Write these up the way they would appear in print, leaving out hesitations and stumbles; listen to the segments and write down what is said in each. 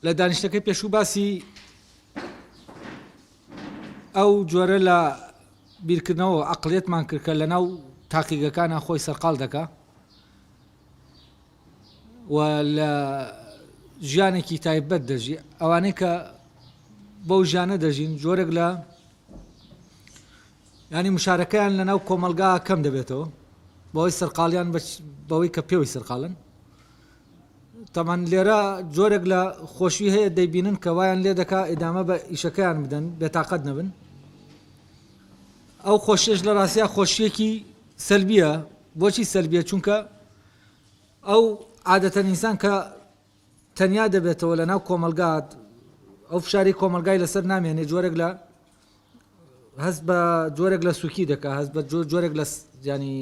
لە دانیشتەکەی پێشوو باسی ئەو جۆرە لە بیرکردنەوە عەقڵیەتمان کرد کە لە ناو تاقیگەکانە خۆی سەرقاڵ دەکا و لە ژیانێکی تایبەت دەژی ئەوانەی کە بەو ژیانە دەژین جۆرێک لە ینی مشارەکەیان لە ناو کۆمەلگا کەم دەبێتەوە بەوەی سەرقاڵیان بەوەی کە پێوەی سەرقاڵن تەمان لێرە جۆرێک لە خۆشی هەیە دەیبینن کە وایان لێ دەکا ئیدامە بە ئیشەکەیان بدەن بێتاقەت نەبن ئەو خۆشیش لە ڕاستیە خۆشیەکی سەلبیە بۆچی سەلبیە چونکە ئەو عادەتەن ئینسان کە تەنیا دەبێتەوە لە ناو کۆمەلگات ئەو فشاری کۆمەلگای لەسەر نامێنێ جۆرێک لە هەست بە جۆرێک لە سووکی دەکا هەست بە جۆرێک لە ینی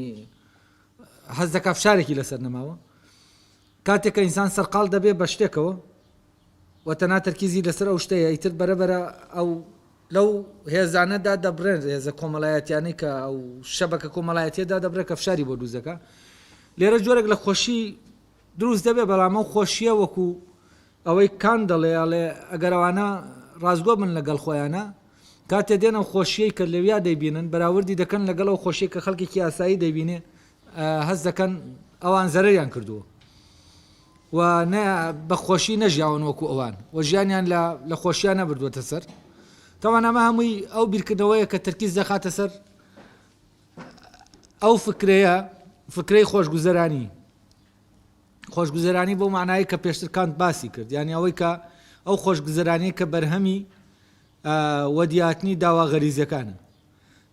هەست دەکا فشارێکی لەسەر نەماوە کاتێک کە ئینسان سەرقاڵ دەبێ بە شتێکەوە و تەنها تەرکیزی لەسەر ئەو شتەیە ئیتر بەرەبەرە ئەو لەو هێزانەدا دەبرێن هێزە کۆمەڵایەتیانەی کە ئەو شەبەکە کۆمەڵایەتیەدا دەبرێت کە فشاری بۆ دروست دەکا لێرە جۆرێک لە خۆشی دروست دەبێ بەڵام ئەو خۆشیە وەکو ئەوەی کان دەڵێ ئەڵێ ئەگەر ئەوانە ڕازگۆ بن لەگەڵ خۆیانە کاتێ دێنە خۆشیەی کە لەویا دەیبینن بەراوردی دەکەن لەگەڵ ئەو خۆشیە کە خەڵکێکی ئاسایی دەیبینێ هەست دەکەن ئەوان زەرەریان کردووە و بە خۆشی نەژیاون وەکو ئەوان و ژیانیان لە خۆشییان نەبردووەتە سەر تاوان ئەمە هەمووی ئەو بیرکردنەوەیە کە تەرکیز دەخاتە سەر ئەو فکرەی خۆشگوزەرانی بۆ معنایی کە پێشتر کانت باسی کرد یعنی ئەوەی کە ئەو خۆشگوزەرانی کە بەرهەمی وەدیاتنی داوا غەریزیەکانە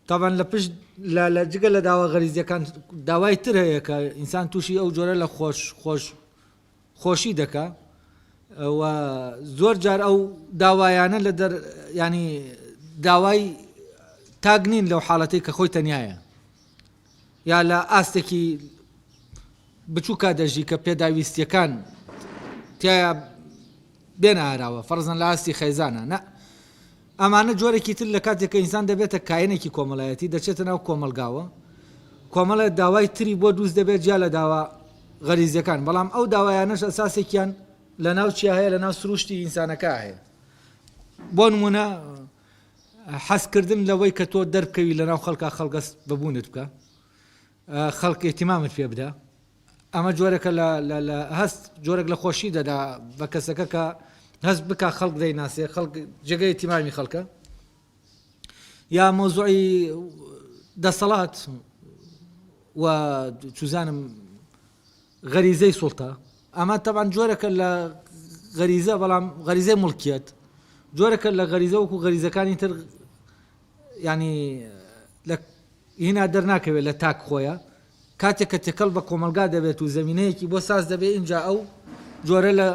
تاوان لە پشت لە جگە لە داوا غەریزیەکان داوای تر هەیە کە ئینسان تووشی ئەو جۆرە لە خۆشی دەکا و زۆر جار ئەو داوایانە لە ینی داوای تاگنین لەو حاڵەتەی کە خۆی تەنیایە یا لە ئاستێکی بچووکە دەژی کە پێداویستیەکان تایە بێنە ئاراوە فەرزەن لە ئاستی خەیزانە نە ئەمانە جۆرێکی تر لە کاتێک کە ئینسان دەبێتە کاینێکی کۆمەڵایەتی دەچێتە ناو کۆمەلگاوە کۆمەڵە داوای تری بۆ دروست دەبێت جیا لە داوا غەریزیەکان بەڵام ئەو داوایانەش ئەساسێکیان لە ناو چیا هەیە لە ناو سروشتی ئینسانەکە هەیە بۆ نمونە حەزکردن لەوەی کە تۆ دەربکەوی لە ناو خەڵکا خەڵگەست ببوونت بکە خەڵک ئێتیمامت پێ بدە ئەمە جۆرێکە لە هەست جۆرێک لە خۆشی دەدا بە کەسەکە کە هەست بکە خەڵک دەیناسێ خەڵک جێگەی ئێتیمامی خەڵکە یا مۆزوعی دەسەڵات و چوزانم غەریزەی سوڵتە ئەمە تەبان جۆرێکە لە غەریزە بەڵام غەریزەی مڵکیەت جۆرێکە لە غەریزە وەکو غەریزەکانی تر ینی هینا دەرناکەوێت لە تاک خۆیە کاتێک کە تێکەڵ بە کۆمەلگا دەبێت و زەمینەیەکی بۆ ساز دەبێت اینجا ئەو جۆرە لە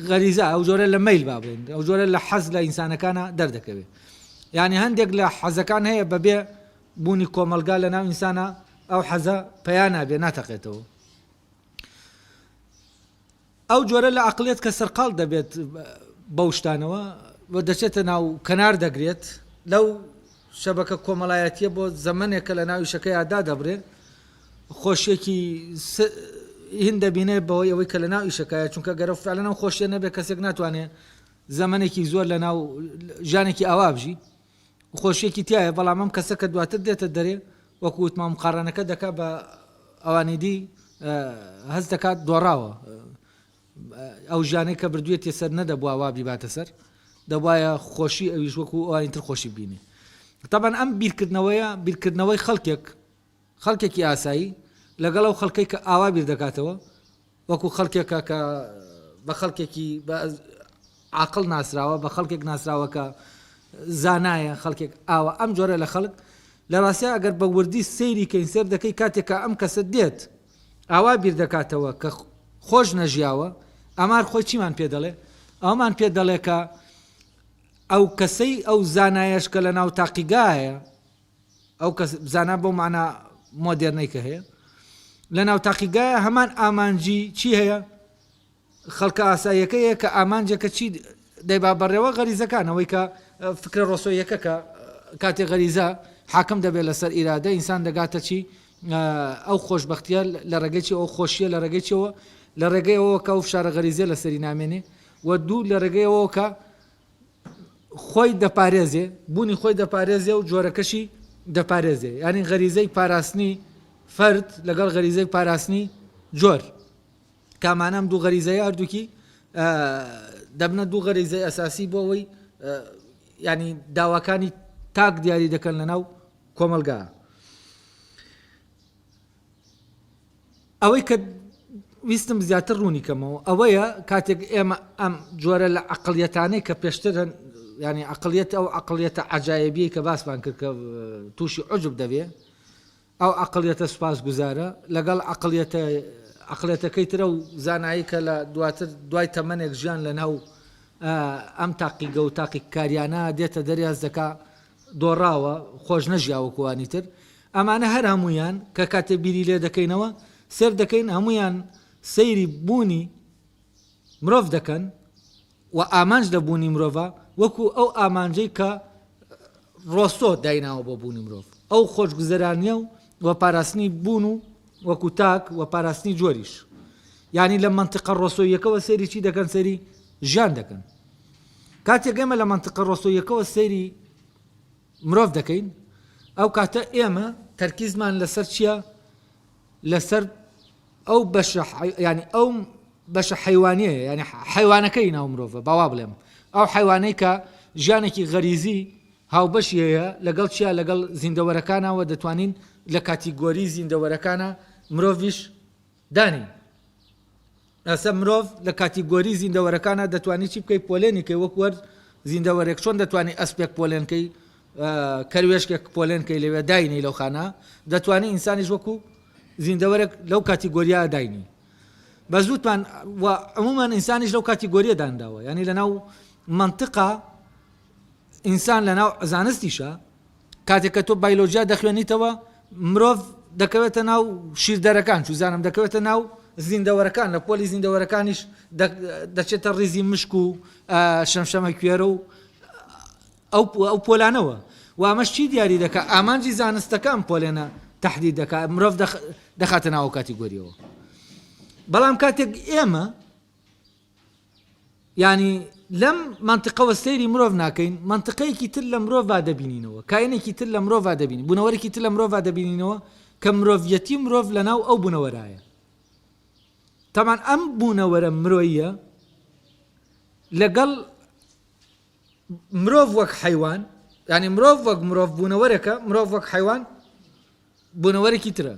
غەریزە ئەو جۆرە لە مەیل بابێن ئەو جۆرە لە حەز لە ئینسانەکانە دەردەکەوێت یعنی هەندێک لە حەزەکان هەیە بەبێ بوونی کۆمەلگا لە ناو ئینسانە ئەو حەزە پەیان نابێ ناتەقێتەوە ئەو جۆرە لە عەقڵیەت کە سەرقاڵ دەبێت بەو شتانەوە و دەچێتە ناو کەنار دەگرێت لەو شەبەکە کۆمەڵایەتیە بۆ زەمانێکە لە ناوی شەکەیدا دەبرێت خۆشیێکی هین دەبینێ بەوەی ئەوەی کە لە ناو ئیشەکەیە چونکە گەرە فعلا لەناو خۆشیە نەبێ کەسێک ناتوانێت زەمانێکی زۆر لە ناو ژانێکی ئاوا بژی خۆشیێکی تایە بەڵام ئەم کەسە کە دواتر دێتە دەرێ وەکو وتمان مقارنەکە دەکا بە ئەوانەی دی هەست دەکات دۆڕاوە ئەو ژانەی کە بردوێت سەر نەدەبووە وا بیباتە سەر دەبایە خۆشی ئەویش وەکو ئەوانی تر خۆشی بینی تەبەن ئەم بیرکردنەوەی خەڵکێکی ئاسایی لەگەڵ ئەو خەڵکەی کە ئاوا بیر دەکاتەوە وەکو خەڵکێکە کە بە خەڵکێکی عاقڵ ناسراوە بە خەڵکێک ناسراوە کە زانایە خەڵکێک ئاوە ئەم جۆرە لە خەڵک لە ڕاستیە ئەگەر بە وردی سەیری کەین سەر دەکەی کاتێکە ئەم کەسە دێت ئاوا بیر دەکاتەوە کە خۆش نەژیاوە ئەمار خۆی چیمان پێ دەڵێ ئەومان پێ دەڵێ کە ئەو کەسەی ئەو زانایەش کە لە ناو تاقیگایە ئەو کەس زانا بۆ معنە مۆدێرنەی کە هەیە لە ناو تاقیگایە هەمان ئامانجی چی هەیە خەڵکە ئاساییەکەیە کە ئامانجێکە چی دەیبا بەڕێوە غەریزەکانەوەی کە فکرە ڕۆسۆیەکە کە کاتێک غەریزە حاکم دەبێت لەسەر ئیرادە ئینسان دەگاتە چی ئەو خۆشبەختیە لە ڕێگەی ئەو خۆشیە لە ڕێگەیەوە لە ڕێگەیەوە کە ئەو فشارە غەریزە لەسەری نامێنێ و دوو لە ڕێگەیەوە کە خۆی دەپارێزێ بوونی خۆی دەپارێزێ و جۆرەکەشی دەپارێزێ ینی غەریزەی پاراستنی فرد لەگەڵ غەریزەی پاراستنی جۆر کامانام دوو غەریزەی هەردووکی دەبنە دوو غەریزەی ئەساسی بۆ ئەوەی ینی داواکانی تاک دیاری دەکەن لە ناو کۆمەلگا ئەوەی کە ویستم زیاتر ڕوونی کەمەوە ئەوەیە کاتێک ئێمە ئەم جۆرە لە عقلیەتانەی کە پێشتر ینی عقلیەت ئەو عقلیەتە عەجایبیەی کە باسمان کرد کە تووشی عوجب دەبێ ئەو عقلیەتە سوپاس گوزارە لەگەڵ عقلیەتەکەی ترە و زانایی کە لە دوای تەمەنێک ژیان لە ناو ئەم تاقیگە و تاقیکاریانە دێتە دەریاز دەکا دۆڕاوە خۆش نەژیاوەکوانی تر ئەمانە هەر هەمویان کە کاتێ بیری لێ دەکەینەوە سێر دەکەین هەمویان سەیری بوونی مرۆڤ دەکەن و ئامانج لە بوونی مرۆڤە وەکو ئەو ئامانجەی کە ڕۆسۆ دایناوە بۆ بوونی مرۆڤ ئەو خۆشگوزەرانیە و پاراستنی بوون و وەکو تاک و پاراستنی جۆریش یعنی لە منتیقە ڕۆسۆیەکەوە سەیری چی دەکەن سەیری ژیان دەکەن کاتێک ئێمە لە منتیقە ڕۆسۆیەکەوە سەیری مرۆڤ دەکەین ئەو کاتە ئێمە تەرکیزمان لەسەر چییە لەسەر ئەو بەشە ینی ئەو بەشە حیوانیە ینی حیوانەکەی ناو مرۆڤە باوا بڵێم ئەو حیوانەی کە ژیانێکی غەریزی هاوبەشی هەیە لەگەڵ چیە لەگەڵ زیندەوەرەکانەوە دەتوانین لە کاتیگۆری زیندەوەرەکانە مرۆڤیش دانی ئەسە مرۆڤ لە کاتیگۆری زیندەوەرەکانە دەتوانانی چی بکەی پۆلێنیکەی وەک وەرد زیندەوەرێک چۆن دەتوانانی ئەسپێک پۆلێنکەی کەروێشکێک پۆلێنکەی لەوێ داینی لەو خانە دەتوانانی ئینسانیش وەکو زیندەوەرێک لەو کاتیگۆریە داینی بە زووتمان و عموماً ئینسانیش لەو کاتیگۆریە دانراوە ینی لەناو منطقە ئینسان لەناو زانستیشە کاتێک کە تۆ بایۆلۆژیا دەخوێنیتەوە مرۆڤ دەکەوێتە ناو شیردەرەکان چوزانم دەکەوێتە ناو زیندەوەرەکان لە پۆلی زیندەوەرەکانیش دەچێتە ڕیزی مشک و شەمشەمە کوێرە و ئەو پۆلانەوە و ئەمەش چی دیاری دەکا ئامانجی زانستەکان پۆلێنە تحدید دەکا مرۆڤ دەخاتە ناو کاتیگۆریەوە بەڵام کاتێک ئێمە ینی لەم منطقەوە سەیری مرۆڤ ناکەین منطقەیەکی تر لە مرۆڤ دەبینینەوە کاینێکی تر لە مرۆڤ دەبینین بوونەوەرێکی تر لە مرۆڤ دەبینینەوە کە مرۆڤیەتی مرۆڤ لە ناو ئەو بوونەوەرایە تەمان ئەم بوونەوەرە مرۆیە لەگەڵ مرۆڤ وەک حیوان ینی مرۆڤ وەک مرۆڤ بوونەوەرەکە مرۆڤ وەک حیوان بوونەوەرێکی ترە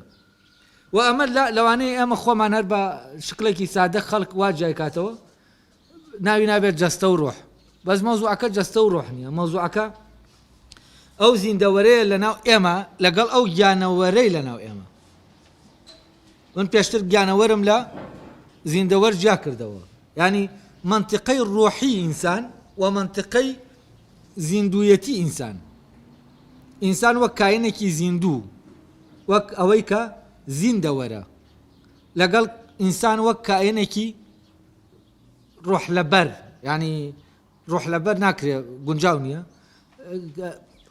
و ئەمە لەوانەیە ئێمە خۆمان هەر بە شکلێکی سادە خەڵک وا جای کاتەوە ناوی نابێت جەستە و ڕۆح بەس مەوزوعەکە جەستە و ڕۆح نییە مەوزوعەکە ئەو زیندەوەرەیە لە ناو ئێمە لەگەڵ ئەو گیانەوەرەی لە ناو ئێمە من پێشتر گیانەوەرم لە زیندەوەر جیا کردەوە ینی منطقەی ڕۆحی ئینسان و منطقەی زیندویەتی ئینسان ئینسان وەک کاینێکی زیندوو وەک ئەوەی کە زیندەوەرە لەگەڵ ئینسان وەک کاینێکی ڕۆح لەبەر ینی ڕۆح لەبەر ناکرێ گونجاو نییە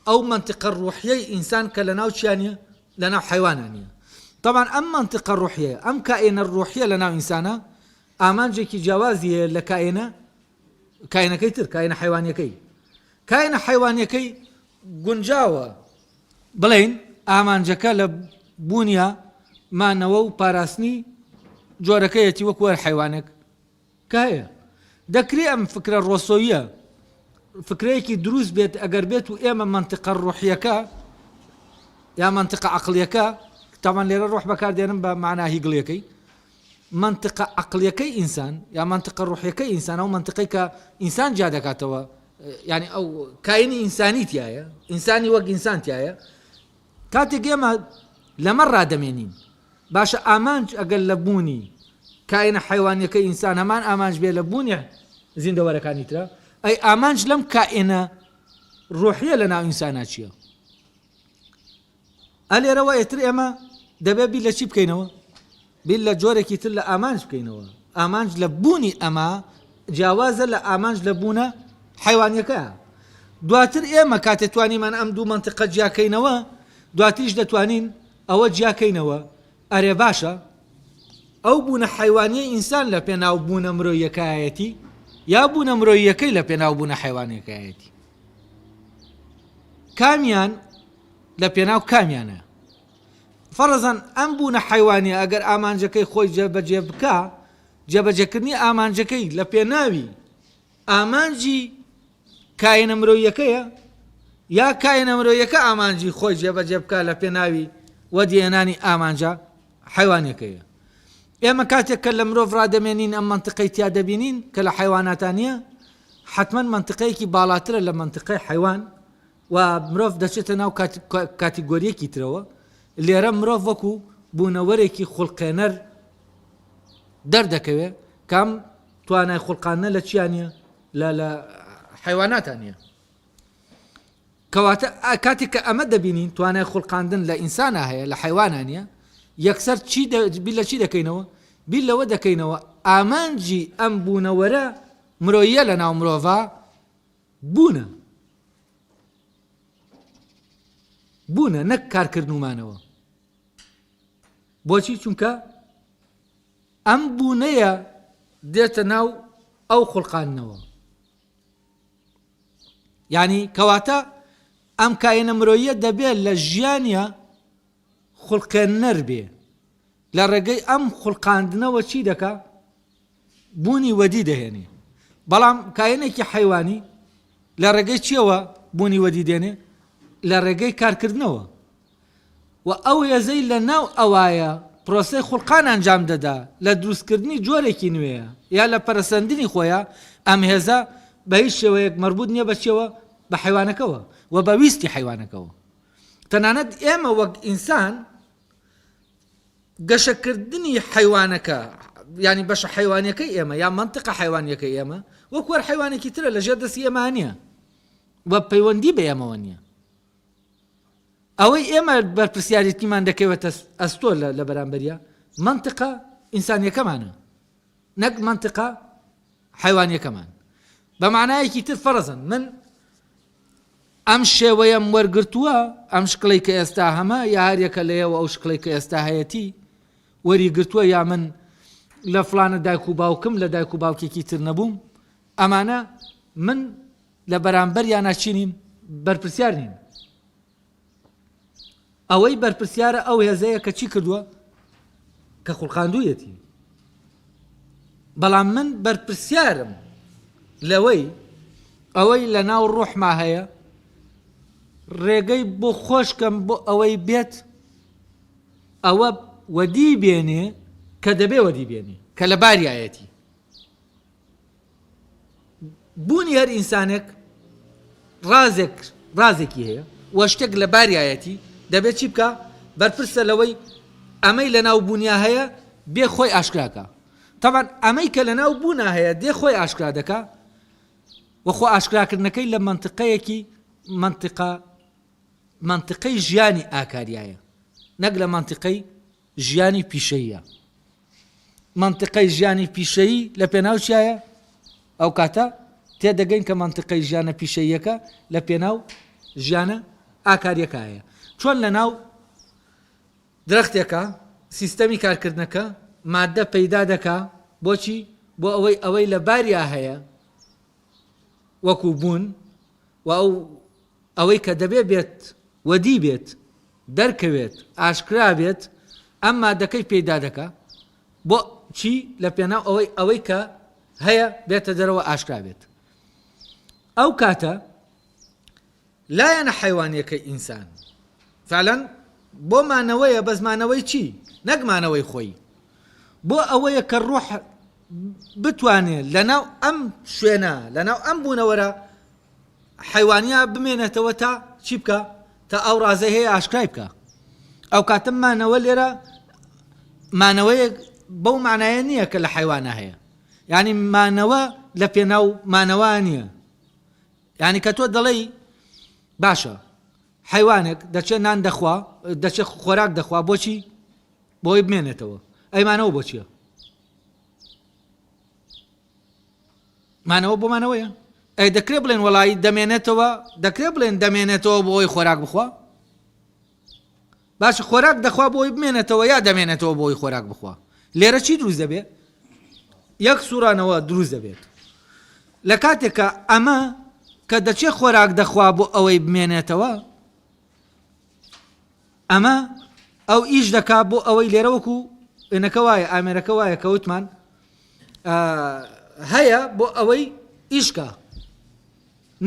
ئەو منطقە ڕۆحیەی ئینسان کە لە ناو چیانە لە ناو حیوانە نییە طبعا ئەم منطقە ڕۆحیە ئەم کائینە ڕۆحیە لە ناو ئینسانە ئامانجێکی جیاوازیە لە کائینەکەی تر کائینە حیوانیەکەی کائینە حیوانیەکەی گونجاوە بڵێن ئامانجەکە لە بوونیە مانەوە و پاراستنی جۆرەکەیەتی وەک وەر حیوانێک کە هەیە دەکرێت ئەم فکرە ڕۆسۆیە فکرەیەکی دروست بێت ئەگەر بێت و ئێمە منطقە ڕۆحیەکە یا منطقە عەقلیەکە تاوان لێرە ڕۆح بەکاردێنم بە معنای هیگڵیەکەی منطقە عەقلیەکەی ئینسان یا منطقە ڕۆحیەکەی ئینسان ئەو منطقەی کە ئینسان جا دەکاتەوە ینی ئەو کاینی ئینسانی تایە ئینسانی وەک ئینسان تایە کاتێک ئێمە لەمە ڕادەمێنین باشە ئامانج ئەگەر لە بوونی کائینە حیوانیەکەی ئینسان هەمان ئامانج بێ لە بوونی زیندەوەرەکانی ترە ئەی ئامانج لەم کائینە ڕۆحیە لە ناو ئینسانە چییە ئەلێرەوە ئێتر ئێمە دەبێت بیر لە چی بکەینەوە بیر لە جۆرێکی تر لە ئامانج بکەینەوە ئامانج لە بوونی ئەمە جیاوازە لە ئامانج لە بوونە حیوانیەکە دواتر ئێمە کاتێک توانیمان ئەم دوو منطقە جیاکەینەوە دواتریش دەتوانین ئەوە جیاکەینەوە ئەرێ باشە ئەو بوونە حیوانیە ئینسان لە پێناو بوونە مرۆیەکایەتی یا بوونە مرۆییەکەی لە پێناو بوونە حیوانەکەیەتی کامیان لە پێناو کامیانە فەرزەن ئەم بوونە حیوانیە ئەگەر ئامانجەکەی خۆی جێبەجێ بکە جێبەجێکردنی ئامانجەکەی لە پێناوی ئامانجی کاینە مرۆییەکەیە یا کاینە مرۆییەکە ئامانجی خۆی جێبەجێ بکە لە پێناوی وەدیێنانی ئامانجە حیوانەکەیە ئێمە کاتێک کە لە مرۆڤ ڕادەمێنین ئەم منتقەی تیا دەبینین کە لە حیواناتانیە حتمما منتقەیەکی باڵاترە لە منتقەی حیوان و مرۆڤ دەچێتە ناو کاتیگۆریەکی ترەوە لێرە مرۆڤ وەکو بوونەوەرێکی خوڵقێنەر دەردەکەوێ کام توانای خوڵقانە لە چیانە لە حیواناتانە کەواتە کاتێک کە ئەمە دەبینین توانای خوڵقاندن لە ئینسانە هەیە لە حیوانانە یەکسەر بیل لە چی دەکەینەوە بیل لەوە دەکەینەوە ئامانجی ئەم بوونەوەرە مرۆیە لە ناو مرۆڤ بوونە نەک کارکردنومانەوە بۆچی چونکە ئەم بوونەیە دێتە ناو ئەو خوڵقانەوە یعنی کەواتە ئەم کاینە مرۆیە دەبێت لە ژیانە خوڵقێنەر بێ لە ڕێگەی ئەم خوڵقاندنەوە چی دەکا بوونی وەدی دەهێنێ بەڵام کاینێکی حیوانی لە ڕێگەی چیەوە بوونی وەدی دێنێ لە ڕێگەی کارکردنەوە و ئەو هێزەی لە ناو ئەوایە پرۆسەی خوڵقان ئەنجام دەدا لە دروستکردنی جۆرێکی نوێیە یا لە پەرسەندنی خۆیە ئەم هێزە بە هیچ شێوەیەک مربوط نییە بە چێوە بە حیوانەکەەوە و بە ویستی حیوانەکەەوە تەنانەت ئێمە وەک ئینسان گەشەکردنی حیوانەکە ینی بەشە حیوانیەکەی ئێمە یا منتقە حیوانیەکەی ئێمە وەک وەر حیوانێکی ترە لە ژێر دەستی ئێمە نییە وە پەیوەندی بە ئێمەوە نییە ئەوەی ئێمە بەرپرسیارەتیمان دەکەوێتە ئەستۆ لە بەرامبەریە منتقە ئینسانیەکەمانە نەک منتقە حیوانیەکەمان بە معنایەکی تر فەرزن من ئەم شێوەیەم وەرگرتووە ئەم شکڵی کە ئێستا هەمە یا هەرێکە لەیەوە ئەو شکڵی کە ئێستا هەیەتی وەریگرتووە یا من لە فلانە دایک و باوکم لە دایک و باوکێکی تر نەبووم ئەمانە من لە بەرامبەر یان ناچینیم بەرپرسیار نین ئەوەی بەرپرسیارە ئەو هێزەیە کە چی کردووە کە خوڵقاندوویەتی بەڵام من بەرپرسیارم ئەوەی لە ناو ڕوحما هەیە ڕێگەی بۆ خۆشکەم بۆ ئەوەی بێت ئەوە وەدی بێنێ کە دەبێ وەدی بێنێ کە لە باریایەتی بوونی هەر ئینسانێک ڕازێکی هەیە وە شتێک لە باریایەتی دەبێت چی بکە بەرپرسە لەوەی ئەمەی لە ناو بوونیا هەیە بێ خۆی ئاشکراکە تەبەن ئەمەی کە لە ناو بوونا هەیە دێ خۆی ئاشکرا دەکا وەخۆ ئاشکراکردنەکەی لە منتقەیەکی منتقەی ژیانی ئاکاریایە نەک لە منتقەی ژیانی پیشەییە منتقەی ژیانی پیشەیی لە پێناو چیایە ئەو کاتە تێدەگەین کە منتقەی ژیانە پیشەییەکە لە پێناو ژیانە ئاکاریەکایە چۆن لە ناو درەختێکە سیستەمی کارکردنەکە مادە پەیدا دەکا بۆچی بۆ ئەوەی لە باریا هەیە وەکو بوون و ئەوەی کە دەبێ بێت وەدی بێت دەرکەوێت ئاشکرا بێت ئەم مادەکەی پەیدا دەکا بۆ چی لە پێناو ئەوەی کە هەیە بێتە دەرەوە ئاشکرا بێت ئەو کاتە لایەنە حیوانیەکەی ئینسان فعلەن بۆ مانەوەیە بەزمانەوەی چی نەکمانەوەی خۆی بۆ ئەوەیە کە ڕوح بتوانێت لەناو ئەم شوێنە لەناو ئەم بوونەوەرە حیوانیا بمێنێتەوە تا چی بکە تا ئەو ڕازە هەیە ئاشکرای بکە ئەو کاتم مانەوە لێرە مانەوەیە بەو معنایە نییە کە لە حیوانە هەیە یعنی مانەوە لە پێناو مانەوە نییە یعنی کە تۆ دەڵێی باشە حیوانێک دەچێت نان دەخوا دەچێت خۆراک دەخوا بۆچی بۆی بمێنێتەوە ئەیمانەوە بۆ چییە مانەوە بۆ مانەوەیە ئەی دەکرێت بڵێن وەڵی دەمێنێتەوە دەکرێت بڵێن دەمێنێتەوە بۆی خۆراک بخوا باش خۆراک دەخوا بۆی بمێنێتەوە یا دەمێنێتەوە بۆی خۆراک بخوا لێرە چی دروست دەبێت یەک سوورانەوە دروست دەبێت لە کاتێکە ئەمە کە دەچێت خۆراک دەخوا بۆ ئەوەی بمێنێتەوە ئەمە ئەو ئیش دەکا بۆ ئەوەی لێرە وەکو ئێنەکە وایە ئامێرەکە وایە کە وتمان هەیە بۆ ئەوەی ئیشکە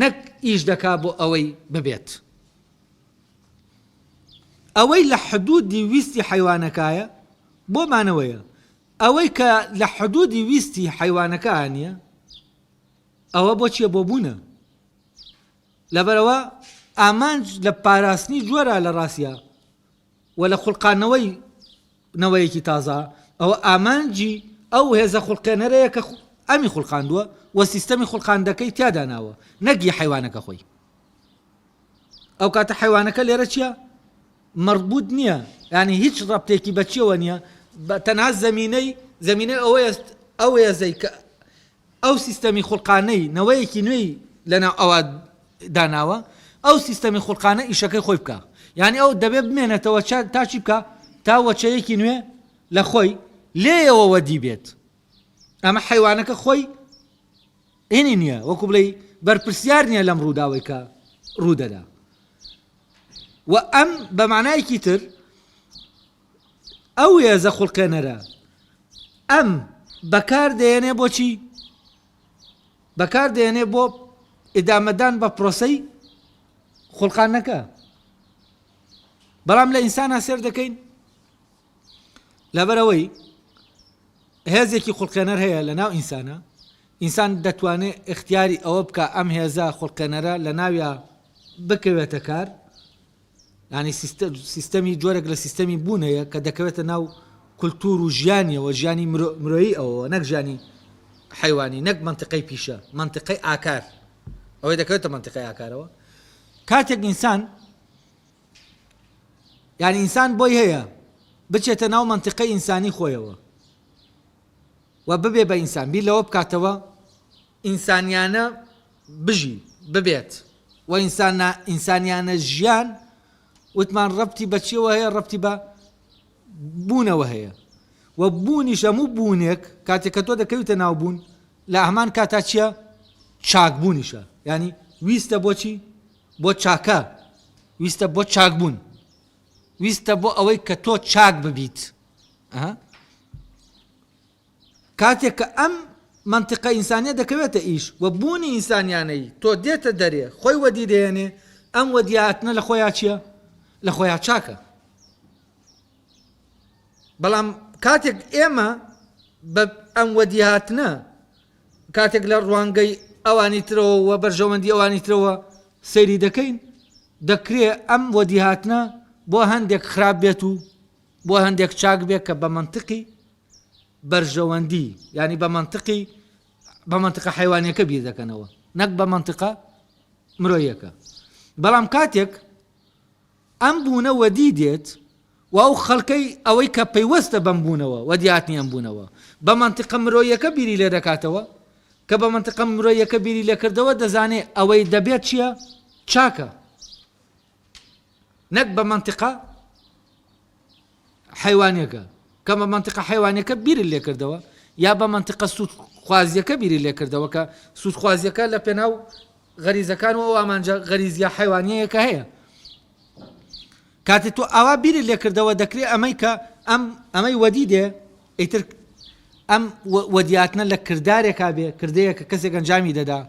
نەک ئیش دەکا بۆ ئەوەی ببێت ئەوەی لە حدودی ویستی حیوانەکایە بۆ مانەوەیە ئەوەی کە لە حدودی ویستی حیوانەکانیە ئەوە بۆچیە بۆ بوونە لەبەرەوە ئامانج لە پاراستنی جۆرە لە ڕاستیە و لە خوڵقانەوەی نەوەیەکی تازە ئەوە ئامانجی ئەو هێزە خوڵقێنەرەیە کە ئەمی خوڵقاندووە و سیستەمی خوڵقاندەکەی تیاداناوە نەگی حیوانەکە خۆی ئەو کاتە حیوانەکە لێرە چییە؟ مربوط نییە یعنی هیچ ڕەبتێکی بەچیەوە نییە تەنها زەمینەی ئەوەیە زەی کە ئەو سیستەمی خوڵقانەی نەوەیەکی نوێی لەناو ئەوە داناوە ئەو سیستەمی خوڵقانە ئیشەکەی خۆی بکە یعنی ئەو دەبێت بمێنێتەوە تا چی بکە تا وەچەیەکی نوێ لە خۆی لێیەوە وەدی بێت ئەمە حیوانەکە خۆی هێنی نییە وەکو بڵێ بەرپرسیار نییە لەم ڕووداوەی کە ڕوودەدا و ئەم بە معنایەکی تر ئەو هێزە خوڵقێنەرە ئەم بەکار دێنێ بۆچی بەکار دێنێ بۆ ئیدامەدان بە پرۆسەی خوڵقانەکە بەڵام لە ئینسانە سێر دەکەین لەبەرەوەی هێزێکی خوڵقێنەر هەیە لە ناو ئینسانە ئینسان دەتوانێت اختیاری ئەوە بکە ئەم هێزە خوڵقێنەرە لە ناویە بکەوێتە کار ینی سیستەمی جۆرێک لە سیستەمی بوونەیە کە دەکەوێتە ناو کولتور و ژیانیەوە ژیانی مرۆیی ئەوە نەک ژیانی حیوانی نەک منطقەی پیشە منطقەی ئاکار ئەوەی دەکەوێتە منطقەی ئاکارەوە کاتێک ئینسان یعنی ئینسان بۆی هەیە بچێتە ناو منطقەی ئینسانی خۆیەوە و ببێ بە ئینسان بیر لەوە بکاتەوە ئینسانیانە بژی ببێت و ئینسانیانە ژیان وتمان ڕەبتی بەچیەوە هەیە ڕەبتی بە بوونەوە هەیە و بوونیش هەموو بوونێک کاتێک کە تۆ دەکەویتە ناو بوون لە هەمان کاتا چییە؟ چاک بوونیشە ینی ویستە بۆچی؟ بۆ چاکە ویستە بۆ چاک بوون ویستە بۆ ئەوەی کە تۆ چاک ببیت کاتێک کە ئەم منطقە ئینسانیە دەکەوێتە ئیش و بوونی ئینسانیانەی تۆ دێتە دەرێ خۆی وەدی دێنێ ئەم وەدیاتنە لە خۆیان چییە؟ لە خۆیان چاکە بەڵام کاتێک ئێمە بە ئەم وەدیهاتنە کاتێک لە ڕوانگەی ئەوانی ترەوە و بەرژەوەندی ئەوانی ترەوە سەیری دەکەین دەکرێت ئەم وەدیهاتنە بۆ هەندێک خراپ بێت و بۆ هەندێک چاک بێت کە بە منطقی بەرژەوەندی ینی بە منطقە حیوانیەکە بیر دەکەنەوە نەک بە منطقە مرۆیەکە بەڵام کاتێک ئەم بوونە وەدی دێت و ئەو خەڵکەی ئەوەی کە پەیوەستە بەم بوونەوە وەدیاتنی ئەم بوونەوە بە منطقە مرۆیەکە بیری لێ دەکاتەوە کە بە منطقە مرۆیەکە بیری لێکردەوە دەزانێت ئەوەی دەبێت چییە؟ چاکە نەک بە منطقە حیوانیەکە کە بە منطقە حیوانیەکە بیری لێکردەوە یا بە منطقە سوودخوازیەکە بیری لێکردەوە کە سوودخوازیەکە لە پێناو غەریزەکان و ئەو ئامانجە غەریزیە حیوانیەکە هەیە کاتێک تۆ ئاوا بیری لێکردەوە دەکرێت ئەمەی کە ئەمەی وەدی دێ ئیتر ئەم وەدیاتنە لە کردارێکا بێ کردەیە کە کەسێک ئەنجامی دەدا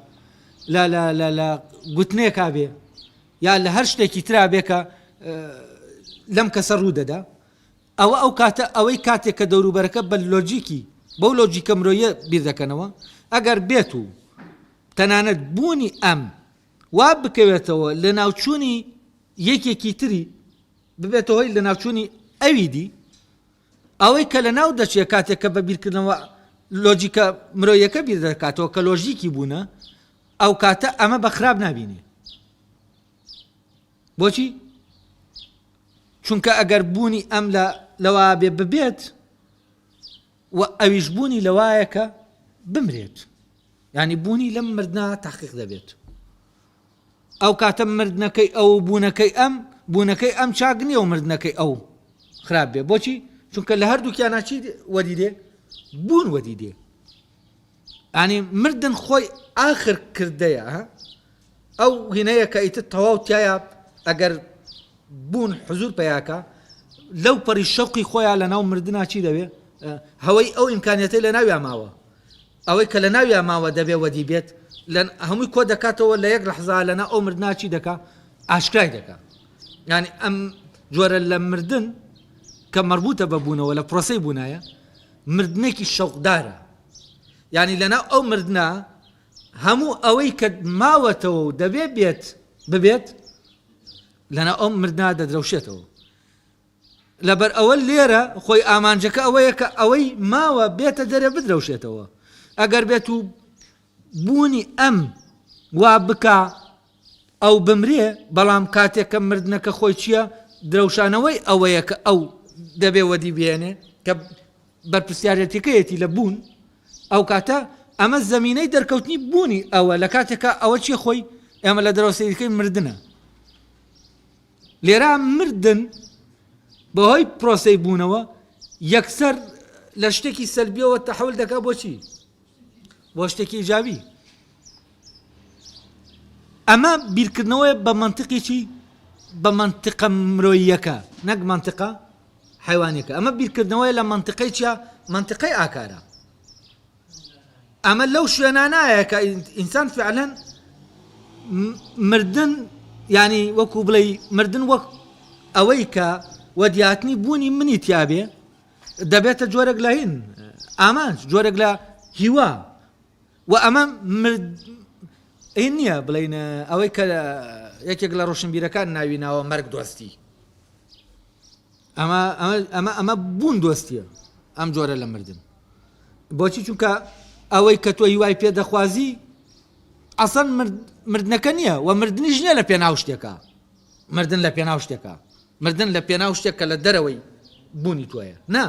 لە گوتنێکا بێ یا لە هەر شتێکی ترا بێ کە لەم کەسە ڕوو دەدا ئەو کاتە ئەوەی کاتێک کە دەوروبەرەکە بە لۆجیکی بەو لۆجیکە مرۆیە بیر دەکەنەوە ئەگەر بێت و تەنانەت بوونی ئەم وا بکەوێتەوە لە ناوچوونی یەکێکی تری ببێتە هۆی لە ناوچوونی ئەویدی ئەوەی کە لە ناو دەچێت کاتێک کە بە بیرکردنەوە لۆجیکە مرۆیەکە بیر دەکاتەوە کە لۆژیکی بوونە ئەو کاتە ئەمە بە خراپ نابینێ بۆچی؟ چونکە ئەگەر بوونی ئەم لەوا بێ ببێت و ئەویش بوونی لەوایەکە بمرێت ینی بوونی لەم مردنا تحقیق دەبێت ئەو کاتە مردنەکەی ئەو بوونەکەی ئەم چاک نییە و مردنەکەی ئەو خراپ بێ بۆچی؟ چونکە لە هەردووکیانە چی وەدی دێ؟ بوون وەدی دێ يعني مردن خوي آخر كردية ها أو هنا كايت التواوت يا أجر بون حضور بياكا لو بري الشوقي خويا لنا مردنا شي دبي هوي أو إمكانياتي لنا يا ماوا أو كلنا يا ماوا دبي ودي بيت لأن هم يكون دكاتو ولا يجرح لنا أو مردنا شي دكا أشكاي دكا يعني أم جوار المردن كمربوطة ببونا ولا بروسي بونايا مردنيك الشوق دارة يعني لنا أو مردنا همو أوي كد ماوتو دبي بيت ببيت لنا أو مردنا دروشته لبر أول ليرة خوي آمانجك أوي ماوا بيت دري بدروشته أجر بيتو بوني أم وابكا أو بمريه بلام كاتيك مردنك خوي شيا دروشانوي أويك أو دبي ودي بيانه كب برپرسیارەتی کەیەتی لە بوون ئەو کاتە ئەمە زەمینەی دەرکەوتنی بوونی ئەوە لە کاتێکە ئەوە چی خۆی ئێمە لە دەرەوسەیەکەی مردنە لێرە مردن بەهۆی پرۆسەی بوونەوە یەکسەر لە شتێکی سەلبیەوە تەحول دەکا بۆچی بۆ شتێکی ئیجابی ئەمە بیرکردنەوەی بە منتیقێکی بە منتیقە مرۆییەکە نەک منتیقە حیوانێکە ئەمە بیرکردنەوەی لە منتیقەی چیە منتیقەی ئاکارە ئەمە لەو شوێنانایە کە ئینسان فعلەن مردن يعني وەکو بڵێ مردن وەک ئەوەی کە وەدیاتنی بوونی منی تیابێ دەبێتە جۆرێک لە هین ئامانج جۆرێک لە هیوا و ئەمە هین نییە بڵێن ئەوەی کە یەکێک لە ڕۆشنبیرەکان ناویناوە مەرگ دۆستی ئەمە بوون دۆستیە ئەم جۆرە لە مردن بۆچی چونکە ئەوەی کە تۆ هیوای پێدەخوازی ئەسەن مردنەکە نییە و مردنیش نییە لە پێناو شتێکە مردن لە پێناو شتێکە مردن لە پێناو شتێکە لە دەرەوەی بوونی تۆیە نا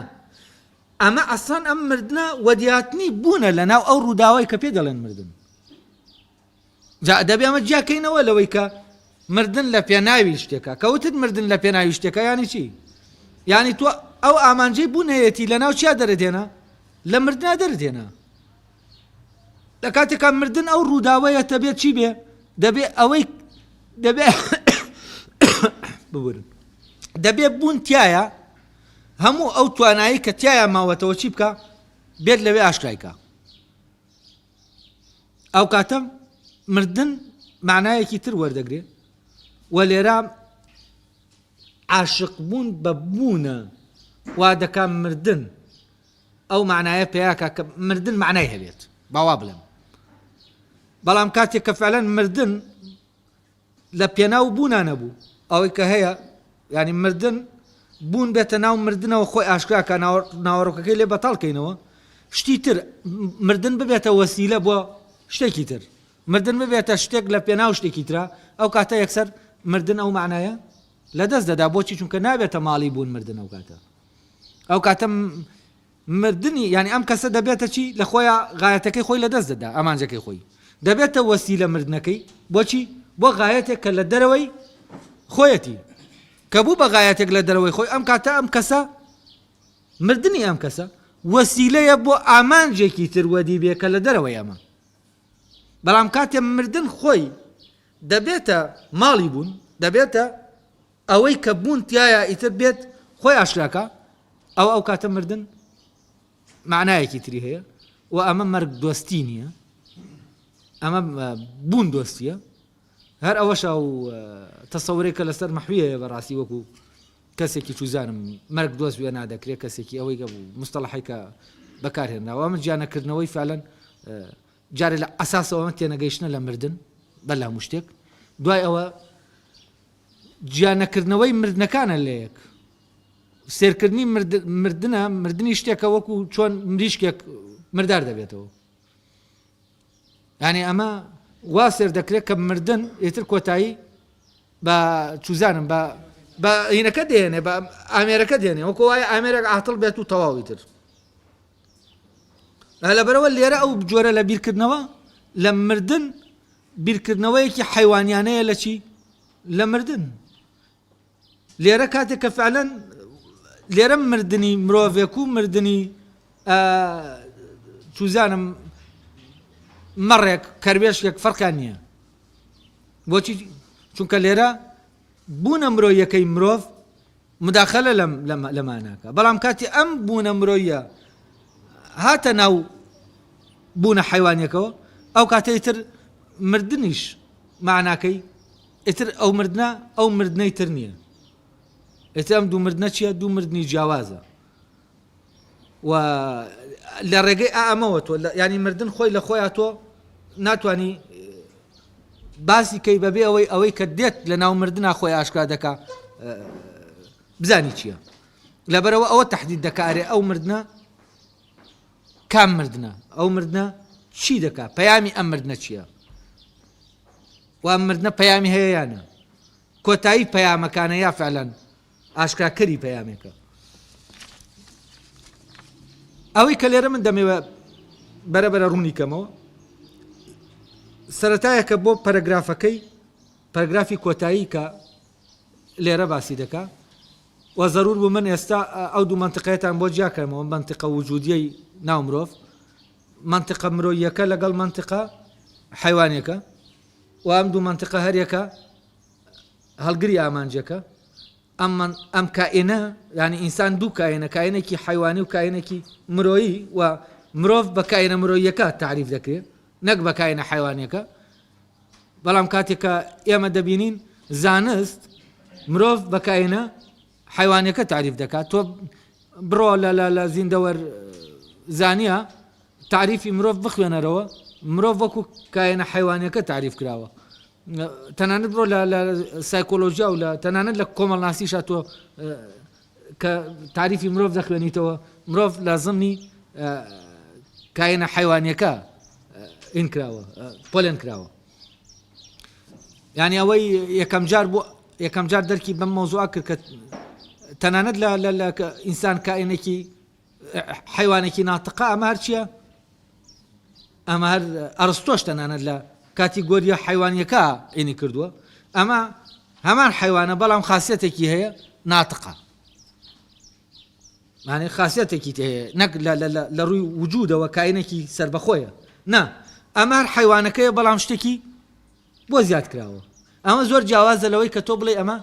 ئەمە ئەسان ئەم مردنە وەدیاتنی بوونە لە ناو ئەو ڕووداوای کە پێ دەڵێن مردن جا دەبێ ئەمە جیاکەینەوە لەوەی کە مردن لە پێناوی شتێکە کەوتت مردن لە پێناوی شتێکە یانی چی یعنی تۆ ئەو ئامانجەی بوونەیەتی لە ناو چیا دەردێنە لە مردنا دەردێنە لە کاتێکا مردن ئەو ڕووداوەیە دەبێت چی بێ دەبێ ئەوەی دەبێ ببورن دەبێ بوون تایە هەموو ئەو توانایی کە تایە ماوەتەوە چی بکە بێت لەوێ ئاشکرایکە ئەو کاتە مردن معنایەکی تر وەردەگرێ و لێرە عاشق بوون بە بوونە وا دەکا مردن ئەو معنایە پێیاکە کە مردن معنای هەبێت باوا بڵێم بەڵام کاتێک کە فعلەن مردن لە پێناو بوونا نەبوو ئەوەی کە هەیە ینی مردن بوون بێتە ناو مردنەوە خۆی ئاشکراکە ناوەڕۆکەکەی لێ بەتاڵکەینەوە شتی تر مردن ببێتە وەسیلە بۆ شتێکی تر مردن ببێتە شتێک لە پێناو شتێکی ترە ئەو کاتە یەکسەر مردن ئەو معنایە لە دەست دەدا بۆچی چونکە نابێتە ماڵی بوون مردن ئەو کاتە مردنی ینی ئەم کەسە دەبێتە چی لە خۆیان غایەتەکەی خۆی لە دەست دەدا ئەمانجەکەی خۆی دەبێتە وەسیلە مردنەکەی بۆچی بۆ غایەتێک کە لە دەرەوەی خۆیەتی کە بوو بە غایەتێک لە دەرەوەی خۆی ئەم کاتە ئەم کەسە مردنی ئەم کەسە وەسیلەیە بۆ ئامانجێکی تر وەدی بێ کە لە دەرەوەی ئەمە بەڵام کاتێ مردن خۆی دەبێتە ماڵی بوون دەبێتە ئەوەی کە بوون تایە ئیتر بێت خۆی ئاشراکە ئەو کاتە مردن معنایەکی تری هەیە و ئەمە مەرگ دۆستی نییە ئەمە بوون دۆستیە هەر ئەوەش ئەو تەسەورێکە لەسەر مەحویەیە بەڕاستی وەکو کەسێکی چوزانم مەرگ دۆست وێ نادەکرێت کەسێکی ئەوەی مستەڵەحی کە بەکارهێنراوە ئەمە گیانەکردنەوەی فعلەن جارێ لە ئەساسەوە تێنەگەیشتنە لە مردن بەلام شتێک دوای ئەوە گیانەکردنەوەی مردنەکانە لە یەک سێرکردنی مردنە مردنی شتێکە وەکو چۆن مریشکێک مردار دەبێتەوە ینی ئەمە وا سێر دەکرێت کە مردن ئیتر کۆتایی بە چوزانم بە هینەکە دێنێ بە ئامێرەکە دێنێ وەکو وایە ئامێرێک عاتڵ بێت و تەواوی تر لەبەرەوە لێرە ئەو جۆرە لە بیرکردنەوە لە مردن بیرکردنەوەیەکی حیوانیانەیە لە چی لە مردن لێرە کاتێک کە فعلەن لێرە مردنی مرۆڤێک و مردنی چوزانم مەڕێک کەروێشێک فەرقیان نییە بۆچی چونکە لێرە بوونە مرۆیەکەی مرۆڤ مداخلە لەماناکە بەڵام کاتی ئەم بوونە مرۆیە هاتە ناو بوونە حیوانیەکەوە ئەو کاتەی تر مردنیش معناکەی ئیتر ئەو مردنە ئەو مردنەی تر نییە ئێتر ئەم دوو مردنە چییە دوو مردنی جیاوازە و لە ڕێگەی ئەمەوە تۆ ینی مردن خۆی لە خۆیان تۆ ناتوانی باسی کەی بەبێ ئەوەی کە دێت لە ناو مردنا خۆی ئاشکرا دەکا بزانی چییە لەبەرەوە ئەوە تەحدید دەکارێ ئەو مردنە کام مردنە ئەو مردنە چی دەکا پەیامی ئەم مردنە چییە و ئەم مردنە پەیامی هەیە یانە کۆتایی پەیامەکانە یا فعلەن ئاشکراکەری پەیامێکە ئەوەی کە لێرە من دەمەوە بەرەبەرە ڕوونی کەمەوە سەرەتایەکە بۆ پەرەگرافەکەی پەرەگرافی کۆتایی کە لێرە باسی دەکا و زەرور بوو من ئێستا ئەو دوو منتقەیەتان بۆ جیاکەمەوە منتقە وجودیەی ناو مرۆڤ منتقە مرۆییەکە لەگەڵ منتقە حیوانیەکە و ئەم دوو منتقە هەریەکە هەڵگری ئامانجەکە ئەم کائینە ینی ئینسان دوو کائینە کائینێکی حیوانی و کائینێکی مرۆیی و مرۆڤ بە کائینە مرۆییەکە تعریف دەکرێت نەک بە کائینە حیوانیەکە بەڵام کاتێکە ئێمە دەبینین زانست مرۆڤ بە کائینە حیوانیەکە تعریف دەکات تۆ بڕۆ لە زیندەوەر زانیە تعریفی مرۆڤ بخوێنەرەوە مرۆڤ وەکو کائینە حیوانیەکە تعریف کراوە تەنانەت بڕۆ لە سایکۆلۆژیا و لە تەنانەت لە کۆمەڵناسیشە تۆ کە تعریفی مرۆڤ دەخوێنیتەوە مرۆڤ لە زمنی کائینە حیوانیەکە ئین کراوە پۆلێن کراوە یعنی ئەوەی یەکەم جار دەرکی بەم مۆزوع کرد کە تەنانەت لە ئینسان کائینێکی حیوانێکی ناتقە ئەمە هەر چییە ئەمە هەر ئەرستۆش تەنانەت لە کاتیگۆریە حیوانیەکە ئینی کردووە ئەمە هەمان حیوانە بەڵام خاصیەتێکی هەیە ناتقە معنی خاصیەتێکی هەیە نەک لە ڕووی وجودەوە کائینێکی سربەخۆیە نا ئەمە هەر حیوانەکەیە بەڵام شتێکی بۆ زیاد کراوە ئەمە زۆر جیاوازە لەوەی کە تۆ بڵێ ئەمە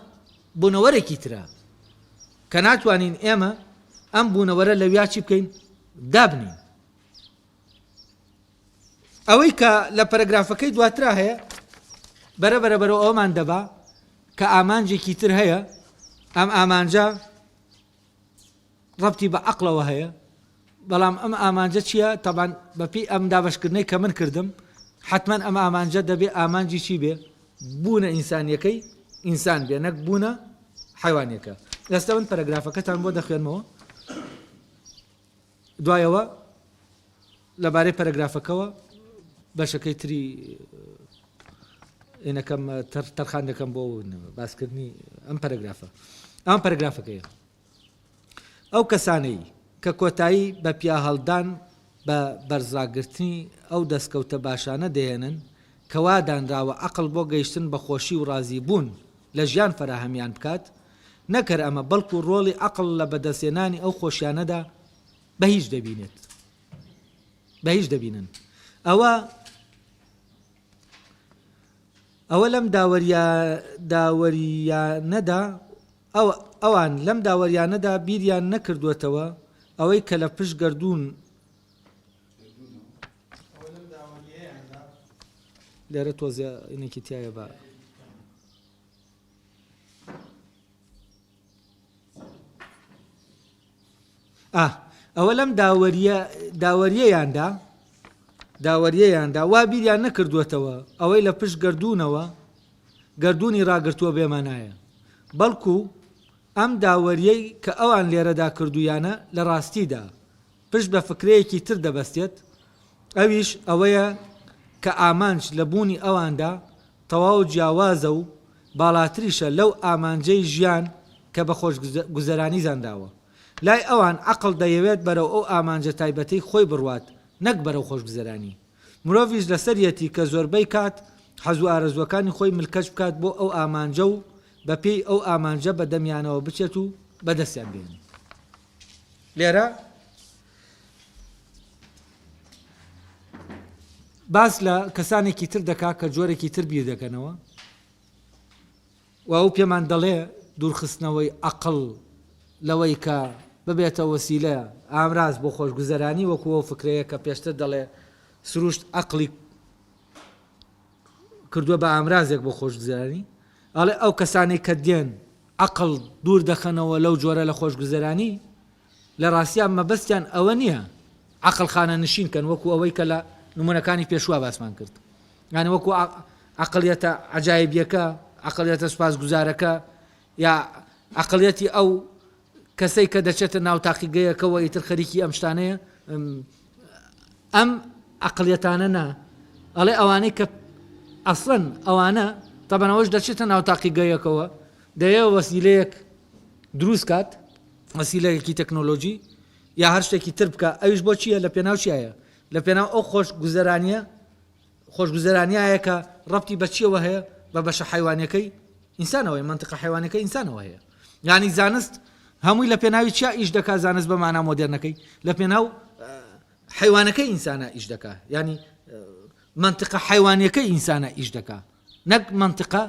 بوونەوەرێکی ترە کە ناتوانین ئێمە ئەم بوونەوەرە لە ویاچی بکەین دابنین ئەوەی کە لە پەرەگرافەکەی دواترا هەیە بەرەبەرەوە ئەومان دەبا کە ئامانجێکی تر هەیە ئەم ئامانجە ڕەبتی بە عەقڵەوە هەیە بەڵام ئەم ئامانجە چییە تەبان بەپی ئەم دابەشکردنەی کە من کردم حتمما ئەم ئامانجە دەبێ ئامانجی چی بێ بوونە ئینسانیەکەی ئینسان بێ نەک بوونە حیوانیەکە ئێستا من پەرەگرافەکەتان بۆ دەخوێنمەوە دوایەوە لەبارەی پەرەگرافەکەەوە بەشەکەی تری ئێنەکەم تەرخان دەکەم بۆ باسکردنی ئەم پەرەگرافەکەیە ئەو کەسانەی کە کۆتایی بە پیا هەڵدان بە بەرزاگرتنی ئەو دەستکەوتە باشانە دەهێنن کەوا دانراوە عەقڵ بۆ گەیشتن بە خۆشی و ڕازی بوون لە ژیان فەراهەمیان بکات نەکەر ئەمە بەڵکو ڕۆڵی عەقڵ لە بەدەستێنانی ئەو خۆشیانەدا بە هیچ دەبینێت بە هیچ دەبینن ئەوە لەم داوەریانەدا ئەوان لەم داوەریانەدا بیریان نەکردوێتەوە ئەوەی کە لە پشت گەردوون لێرە تۆزە ئینێکی تایە بە ئەوە لەم داوەریەیاندا وا بیریان نەکردوێتەوە ئەوەی لە پشت گەردوونەوە گەردوونی ڕاگرتووە بێمانایە بەڵکو ئەم داوەریەی کە ئەوان لێرەدا کردویانە لە ڕاستیدا پشت بە فکرەیەکی تر دەبەستێت ئەویش ئەوەیە کە ئامانج لە بوونی ئەواندا تەواو جیاوازە و باڵاتریشە لەو ئامانجەی ژیان کە بە خۆشگوزەرانی زانداوە لای ئەوان عەقڵ دەیەوێت بەرەو ئەو ئامانجە تایبەتەی خۆی بڕوات نەک بەرەو خۆشگوزەرانی مرۆڤیش لەسەرەتی کە زۆربەی کات حەزو ئارەزوەکانی خۆی ملکەش بکات بۆ ئەو ئامانجە و بەپێی ئەو ئامانجە بەدەمیانەوە بچێت و بەدەستیان بێن باس لە کەسانێکی تر دەکا کە جۆرێکی تر بیر دەکەنەوە و ئەو پێمان دەڵێ دوورخستنەوەی عەقڵ لەوەی کە ببێتە وەسیلە ئامراز بۆ خۆشگوزەرانی وەکو ئەو فکرەیە کە پێشتر دەڵێ سروشت عەقڵی کردووە بە ئامرازێک بۆ خۆشگوزەرانی ئەڵێ ئەو کەسانێک کە دێن عەقڵ دوور دەخەنەوە لەو جۆرە لە خۆشگوزەرانی لە ڕاستیان مەبەستیان ئەوە نییە عەقڵ خانە نشینکەن وەکو ئەوەی کە لە نمونەکانی پێشوا باسمان کرد یعنی وەکو عەقڵیەتە عەجایبیەکە عەقڵیەتە سوپاسگوزارەکە یا عەقڵیەتی ئەو کەسەی کە دەچێتە ناو تاقیگەیەکەوە ئیتر خەریکی ئەم شتانەیە ئەم عەقڵیەتانە نا ئەڵێ ئەوانەی کە ئەسڵەن ئەوانە تەبەن ئەوەش دەچێتە ناو تاقیگەیەکەوە دەیەوە وەسیلەیەک دروست کات وەسیلەیەکی تەکنۆلۆژی یا هەر شتێکی تر بکە ئەویش بۆ چییە لە پێناو چیایە لە پێناو ئەو خۆشگوزەرانیایە کە ڕەبتی بە چیەوە هەیە بە بەشە حیوانەکەی ئینسانەوەی منتیقە حیوانەکەی ئینسانەوە هەیە یعنی زانست هەمووی لە پێناوی چیا ئیش دەکا زانست بە مانا مۆدێرنەکەی لە پێناو حیوانەکەی ئینسانە ئیش دەکا یعنی منتیقە حیوانیەکەی ئینسانە ئیش دەکا نەک منتیقە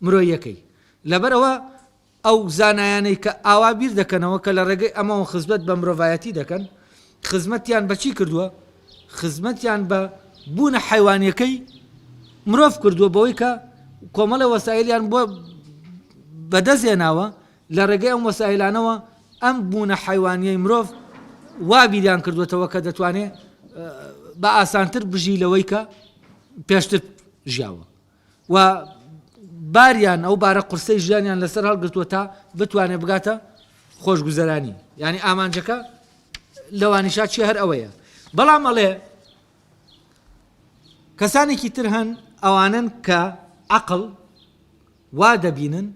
مرۆیەکەی لەبەرەوە ئەو زانایانەی کە ئاوا بیر دەکەنەوە کە لە ڕێگەی ئەمەوە خزمەت بە مرۆڤایەتی دەکەن خزمەتیان بە چی کردووە خزمەتیان بە بوونە حیوانیەکەی مرۆڤ کردووە بەوەی کە کۆمەڵە وەسایلیان بۆ بەدەستێناوە لە ڕێگەی ئەم وەسایلانەوە ئەم بوونە حیوانیەی مرۆڤ وا بیریان کردوێتەوە کە دەتوانێت بە ئاسانتر بژی لەوەی کە پێشتر ژیاوە و باریان ئەو بارە قورسەی ژیانیان لەسەر هەڵگرتووە تا بتوانێت بگاتە خۆشگوزەرانی یعنی ئامانجەکە لەوانیشا چی هەر ئەوەیە بەڵام ئەڵێ کەسانێکی تر هەن ئەوانن کە عەقڵ وا دەبینن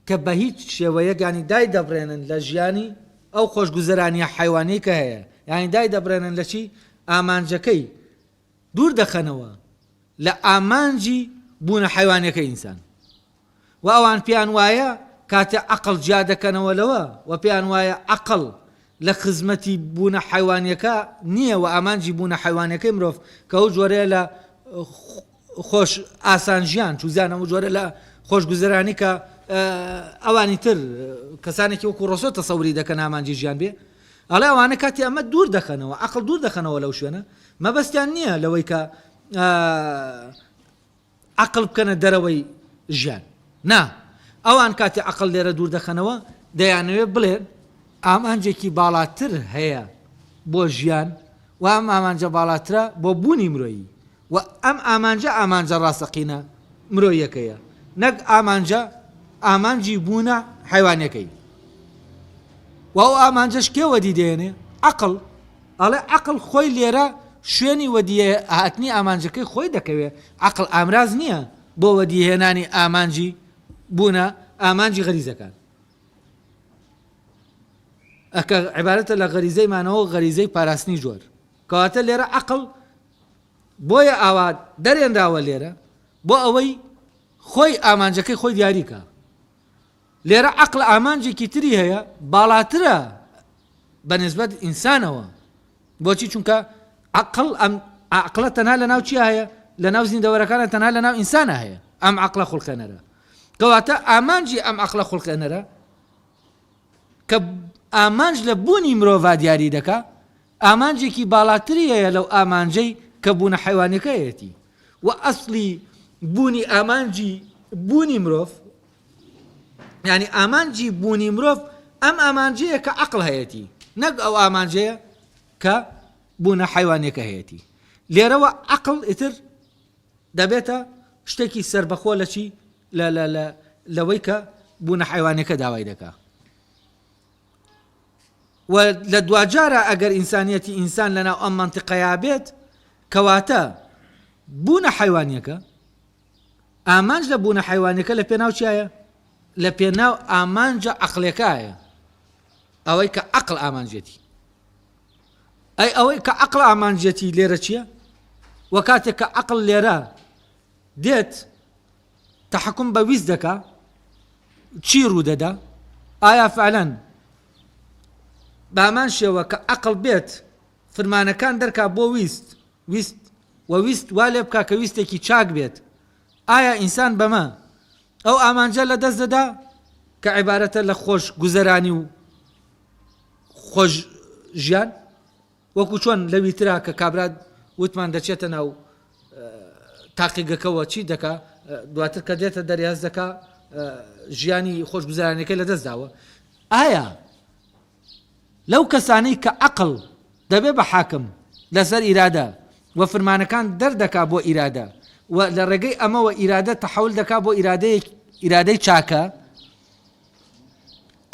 کە بە هیچ شێوەیەکانی دای دەبڕێنن لە ژیانی ئەو خۆشگوزەرانیە حیوانەی کە هەیە یعنی دای دەبڕێنن لە چی ئامانجەکەی دوور دەخەنەوە لە ئامانجی بوونە حیوانەکە ئینسان و ئەوان پێیان وایە کاتێ عەقڵ جیا دەکەنەوە لەوە و پێیان وایە عەقڵ لە خزمەتی بوونە حیوانیەکە نییە و ئامانجی بوونە حیوانەکەی مرۆڤ کە ئەو جۆرەیە لە خۆش ئاسان ژیان چوزانە و جۆرە لە خۆشگوزەرانی کە ئەوانی تر کەسانێکی وەکو ڕۆسۆ تەسەوری دەکەن ئامانجی ژیان بێ ئەڵێ ئەوانە کاتی ئەمە دوور دەخەنەوە عەقڵ دوور دەخەنەوە لەو شوێنە مەبەستیان نییە لەوەی کە عەقڵ بکەنە دەرەوەی ژیان نا ئەوان کاتی عەقڵ لێرە دوور دەخەنەوە دەیانەوێت بڵێن ئامانجێکی باڵاتر هەیە بۆ ژیان و ئەم ئامانجە باڵاترە بۆ بوونی مرۆیی و ئەم ئامانجە ڕاستەقینە مرۆیەکەیە نەک ئامانجی بوونە حیوانەکەی و ئەو ئامانجەش کێ وەدیدێنێ عەقڵ ئەڵێ عەقڵ خۆی لێرە شوێنی وەدیە هاتنی ئامانجەکەی خۆی دەکەوێت عەقڵ ئامراز نییە بۆ وەدیهێنانی ئامانجی بوونە ئامانجی غەریزەکان ئەکە عیبارەتە لە غەریزەی مانەوە غەریزەی پاراستنی جۆر کەواتە لێرە عەقڵ بۆیە ئاوا دەرێنراوە لێرە بۆ ئەوەی خۆی ئامانجەکەی خۆی دیاریکە لێرە عەقڵ ئامانجێکی تری هەیە باڵاترە بەنسبەت ئینسانەوە بۆچی چونکە عەقڵە تەنها لە ناو چی هەیە لە ناو زیندەوەرەکانە تەنها لە ناو ئینسانە هەیە ئەم عەقڵە خوڵقێنەرە کەواتە ئامانجی ئەم عەقڵە خوڵقێنەرە کە ئامانج لە بوونی مرۆڤ دیاری دەکا ئامانجێکی باڵاتری هەیە لەو ئامانجەی کە بوونە حیوانەکەیەتی و ئەسڵی بوونی ئامانجی بوونی مرۆڤ یعنی ئامانجی بوونی مرۆڤ ئەم ئامانجەیە کە عەقڵ هەیەتی نەک ئەو ئامانجەیە کە بوونە حیوانەکە هەیەتی لێرەوە عەقڵ ئیتر دەبێتە شتێکی سەربەخۆ لە چی لەوەی کە بوونە حیوانەکە داوای دەکا و لە دوجارە ئەگەر ئینسانیەتی ئینسان لەناو ئەم منتیقەیە بێت کەواتە بوونە حیوانیەکە ئامانج لە بوونە حیوانەکە لە پێناو چیایە لە پێناو ئامانجە عەقلەکەیە ئەوەی کە عەقڵ ئامانجێتی ئەوەی کە عەقڵ ئامانجێتی لێرە چییە و کاتێک کە عەقڵ لێرە دێت تەحەکوم بە ویست دەکا چی ڕوودەدا ئایا فعلەن بامان شێوە کە عەقڵ بێت فرمانەکان دەرکا بۆ ویست وویست وا لێ بکا کە ویستێکی چاک بێت ئایا ئینسان بەمە ئەو ئامانجە لە دەست دەدا کە عیبارەتە لە خۆش گوزەرانی و خۆش ژیان وەکو چۆن لەوی ترا کە کابرا وتمان دەچێتە ناو تاقیگەکەەوە چی دەکا دواتر کە دێتە دەریاز دەکا ژیانی خۆش گوزارانەکەی لە دەست داوە ئایا لەو کەسانەی کە عەقڵ دەبێ بە حاکم لەسەر ئیرادە و فرمانەکان دەردەکا بۆ ئیرادە و لە ڕێگەی ئەمەوە ئیرادە تەحەول دەکا بۆ ئیرادەی چاکە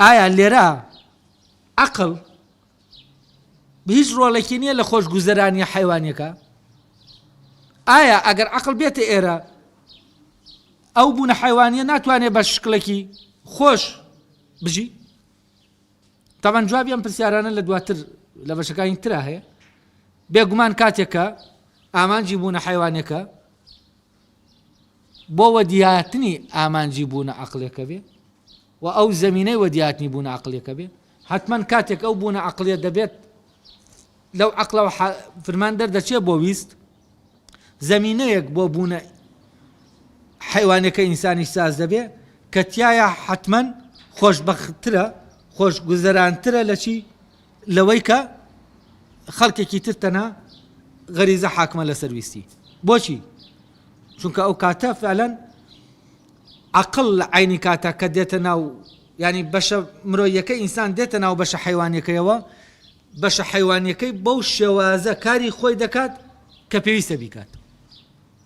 ئایا لێرە عەقڵ هیچ ڕۆڵێکی نییە لە خۆش گوزەرانی حیوانیەکە ئایا ئەگەر عەقڵ بێتە ئێرە ئەو بوونە حیوانیە ناتوانێت بە شکلێکی خۆش بژی تاوان جوابیان پرسیارانە لە دواتر لە بەشەکانی ترا هەیە بێگومان کاتێکە ئامانجی بوونە حیوانەکە بۆ وەدیهاتنی ئامانجی بوونە عەقلێکە بێ و ئەو زەمینەی وەدیهاتنی بوونە عەقلێکە بێ حتمەن کاتێک ئەو بوونە عەقلێ دەبێت لەو عەقلەوە فرمان دەردەچێت بۆ ویست زەمینەیەک بۆ بوونە حیوانەکە ئینسانی ساز دەبێ کە تایە حتمەن خۆشبەختترە خۆش گوزەرانترە لە چی لەوەی کە خەڵکێکی تر تەنها غەریزە حاکمە لەسەر ویستی بۆچی چونکە ئەو کاتە فعلەن عەقڵ لە عینی کاتە کە دێتە ناو ینی بەشە مرۆیەکە ئینسان دێتە ناو بەشە حیوانیەکەیەوە بەشە حیوانیەکەی بەو شێوازە کاری خۆی دەکات کە پێویستە بیکات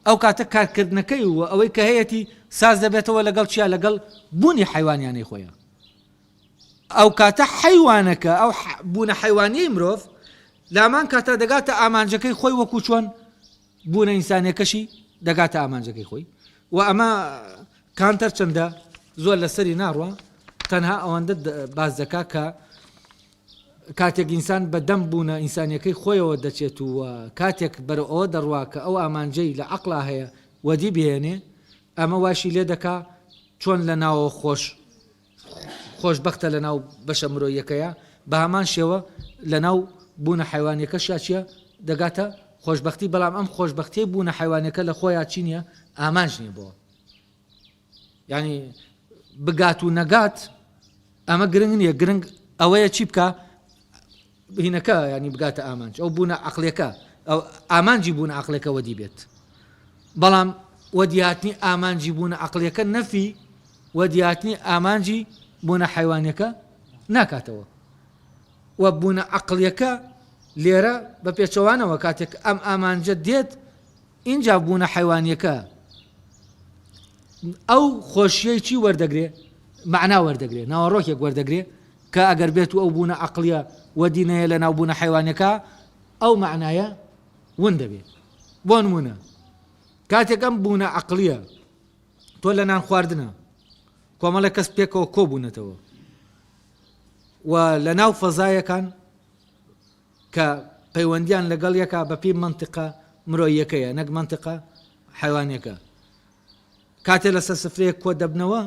ئەو کاتە کارکردنەکەی و ئەوەی کە هەیەی ساز دەبێتەوە لەگەڵ چیا لەگەڵ بوونی حیوانیانەی خۆیە ئەو کاتە حیوانەکە ئەو بوونە حیوانیەی مرۆڤ لامان کاتە دەگاتە ئامانجەکەی خۆی وەکو چۆن بوونە ئینسانێکەشی دەگاتە ئامانجەکەی خۆی و ئەمە کانتەر چەندە زۆر لەسەری ناڕوە تەنها ئەوەندە باز دەکا کە کاتێک ئینسان بەدەم بوونە ئینسانیەکەی خۆیەوە دەچێت و کاتێک بەرە ئەوە دەڕوا کە ئەو ئامانجەی لە عەقڵا هەیە وەدی بهێنێ ئەمە واشی لێ دەکا چۆن لە ناوە خۆشبەختە لە ناو بەشە مرۆیەکەیە بە هەمان شێوە لە ناو بوونە حیوانیەکە شاچیە دەگاتە خۆشبەختی بەڵام ئەم خۆشبەختی بوونە حیوانەکە لە خۆیان چی نییە ئامانج نییە بۆ ینی بگات و نەگات ئەمە گرنگ نییە گرنگ ئەوەیە چی بکە بهینەکە ینی بگاتە ئامانج ئەو بوونە عەقلەکە ئەو ئامانجی بوونە عەقلەکە وەدی بێت بەڵام وەدیهاتنی ئامانجی بوونە عەقلەکە نەفی وەدیهاتنی ئامانجی بوونە حیوانەکە ناکاتەوە و بوونە عەقلەکە لێرە بە پێچەوانەوە کاتێک ئەم ئامانجە دێت اینجا بوونە حیوانیەکە ئەو خۆشیەی چی وەردەگرێ مەعنا وەردەگرێ ناوەڕۆکێک وەردەگرێ کە ئەگەر بێت و ئەو بوونە عەقلیە وەدینەیە لە ناو بوونە حیوانەکە ئەو معنایە ون دەبێت بۆ نمونە کاتێک ئەم بوونە عەقلیە تۆ لە نان خواردنە کۆمەڵە کەس پێکەوە کۆبوونەتەوە و لە ناو فەزایەکان کە پەیوەندیان لەگەڵ یەکە بەپی منتیقە مرۆیەکەیە نەک منتیقە حیوانیەکە کاتێ لەسەر سفرەیەک کۆ دەبنەوە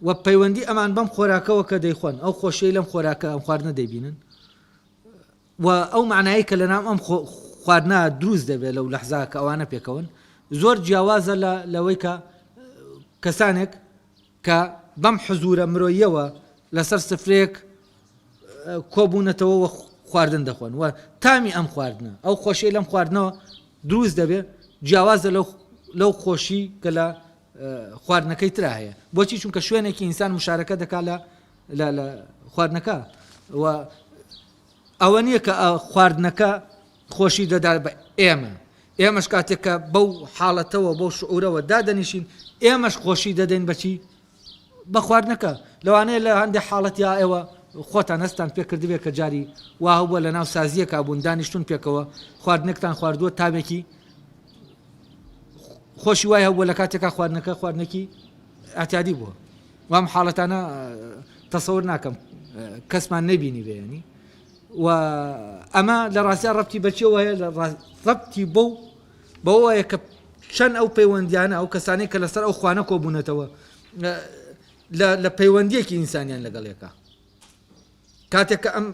و پەیوەندی ئەمان بەم خۆراکەوە کە دەیخۆن ئەو خۆشیی لەم خۆراکە ئەم خواردنە دەیبینن و ئەو معنایی کە لە نام ئەم خواردنە دروست دەبێت لەو لەحزا کە ئەوانە پێکەون زۆر جیاوازە لەوەی کە کەسانێک کە بەم حزورە مرۆیەوە لەسەر سفرەیەک کۆبوونەتەوە و خواردن دەخۆن و تامی ئەم خواردنە ئەو خۆشی لەم خواردنەوە دروست دەبێت جیاوازە لەو خۆشی کە لە خواردنەکەی ترا هەیە بۆچی چونکە شوێنێکی ئینسان مشارەکە دەکا لە خواردنەکە و ئەوە نییە کە خواردنەکە خۆشی دەدار بە ئێمەش کاتێک کە بەو حاڵەتەوە بەو شعورەوە دادەنیشین ئێمەش خۆشی دەدەین بەچی بە خواردنەکە لەوانەیە لە هەندێک حاڵەتی ئێوە خۆتان هەستان پێکردبێت کە جاری وا هەبووە لە ناو سازیەکە بوون دانیشتون پێکەوە خواردنێکتان خواردووە تامێکی خۆشی وای هەبووە لە کاتێکا خواردنەکەی ئەتیادی بووە وام حاڵەتانە تەسەور ناکەم کەسمان نەبینی بێنی و ئەمە لە ڕاستیان ڕەبتی بەچێەوە هەیە لە ڕەبتی بەوەیە کە چەند ئەو پەیوەندیانە ئەو کەسانەی کە لەسەر ئەو خوانە کۆبوونەتەوە لە پەیوەندیەکی ئینسانیان لەگەڵێکە کاتێک کە ئەم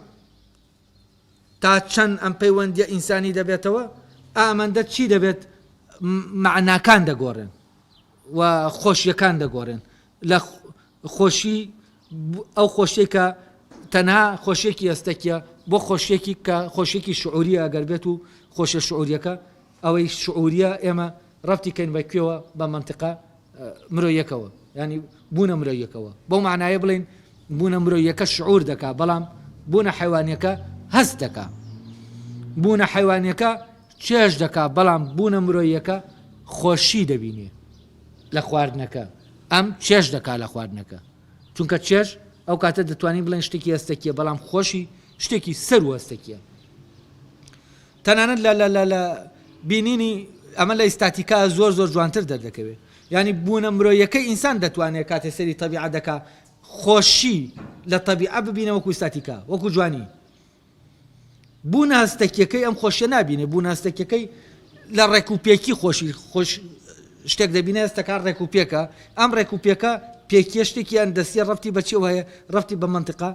تا چەند ئەم پەیوەندیە ئینسانی دەبێتەوە ئامەندە چی دەبێت معناکان دەگۆڕێن و خۆشیەکان دەگۆڕێن لە خۆشی ئەو خۆشیێکە تەنها خۆشیێکی ئەستەکیە بۆ خۆشیێکی کە خۆشیێکی شعوریە ئەگەر بێت و خۆشە شعوریەکە ئەوەی شعوریە ئێمە ڕەفتی کەین بە کوێوە بە منتیقە مرۆیەکەوە ینی بوونە مرۆیەکەوە بۆ معنایە بڵێن بوونە مرۆیەکە شعور دەکا بەڵام بوونە حیوانیەکە هەست دەکا بوونە حیوانیەکە چێژ دەکا بەڵام بوونە مرۆیەکە خۆشی دەبینێ لە خواردنەکە ئەم چێژ دەکا لە خواردنەکە چونکە چێژ ئەو کاتە دەتوانین بڵێن شتێکی ئەستەکیە بەڵام خۆشی شتێکی سەر و ئەستەکیە تەنانەت لە بینینی ئەمە لە ئیستاتیکا زۆر زۆر جوانتر دەردەکەوێت ینی بوونە مرۆیەکەی ئینسان دەتوانێت کاتێ سەری تەبیعەت دەکا خۆشی لە تەبیعەت ببینە وەکو ئیستاتیکا وەکو جوانی بوونە هەستەکیەکەی ئەم خۆشیە نابینێ بوونە هەستەکیەکەی لە ڕێکوپێکی خۆشی خۆش شتێک دەبینە ئێستاکان ڕێکوپێکە ئەم ڕێکوپێکە پێکیە شتێکی ئەندەسیە ڕەفتی بەچی وایە ڕەفتی بە منتیقە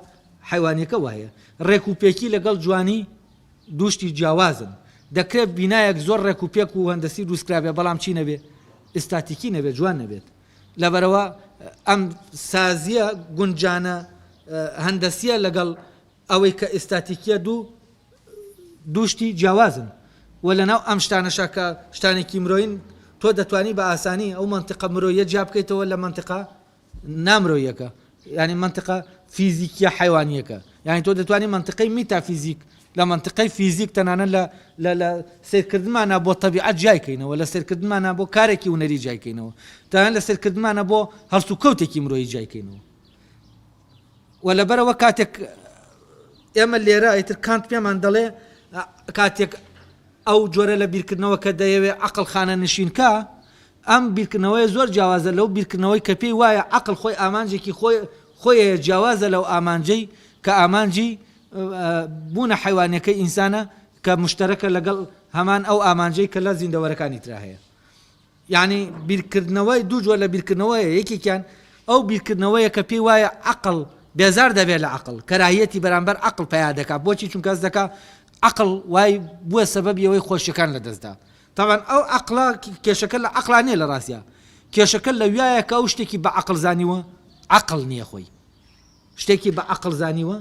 حیوانیەکە وایە ڕێکوپێکی لەگەڵ جوانی دووشتی جیاوازن دەکرێت بینایەک زۆر ڕێکوپێک و هەندەسی دروستکرابێ بەڵام چی نەبێ ئستاتیکی نەبێت جوان نەبێت لەبەرەوە ئەم سازیە گونجانە هەندەسیە لەگەڵ ئەوەی کە ئستاتیکیە دووشتی جیاوازن و لەناو ئەم شتانەشە کە شتانێکی مرۆین تۆ دەتوانی بە ئاسانی ئەو منتیقە مرۆیە جیا بکەیتەوە لە منتیقە نامرۆیەکە ینی منتیقە فیزیکیە حیوانیەکە یعنی تۆ دەتوانی منتیقەی میتافیزیک لە منتیقەی فیزیک تەنانە لە سیرکردمانە بۆ تەبیعەت جایکەینەوە لە سیرکردمانە بۆ کارێکی هونەری جایکەینەوە تەنانە لە سیرکردمانە بۆ هەڵسو و کەوتێکی مرۆیی جایکەینەوە و لەبەرەوە کاتێک ئێمە لێرە ئیتر کانت پێمان دەڵێ کاتێک ئەو جۆرە لە بیرکردنەوە کە دەیەوێت عەقڵ خانە نشینکە ئەم بیرکردنەوەی زۆر جیاوازە لەو بیرکردنەوەی کە پێی وایە عەقڵ خۆی ئامانجێکی خۆی جیاوازە لەو ئامانجەی کە ئامانجی بوونە حیوانەکەی ئینسانە کە مشتەرەکە لەگەڵ هەمان ئەو ئامانجەی کە لە زیندەوەرەکانی ترا هەیە یعنی بیرکردنەوەی دوو جۆر لە بیرکردنەوەیە یەکێکیان ئەو بیرکردنەوەیە کە پێی وایە عەقڵ بێزار دەبێت لە عەقڵ کەراهیەتی بەرامبەر عەقڵ پەیا دەکات بۆچی چونکە ئەس دەکات عەقڵ وای بووە سەبەبی ئەوەی خۆشیەکان لەدەستدا طبعا ئەو عەقڵە کێشەکە لە عەقڵا نییە لە ڕاستیە کێشەکە لە وایە کە ئەو شتێکی بە عەقڵ زانیوە عەقڵ نییە خۆی شتێکی بە عەقڵ زانیوە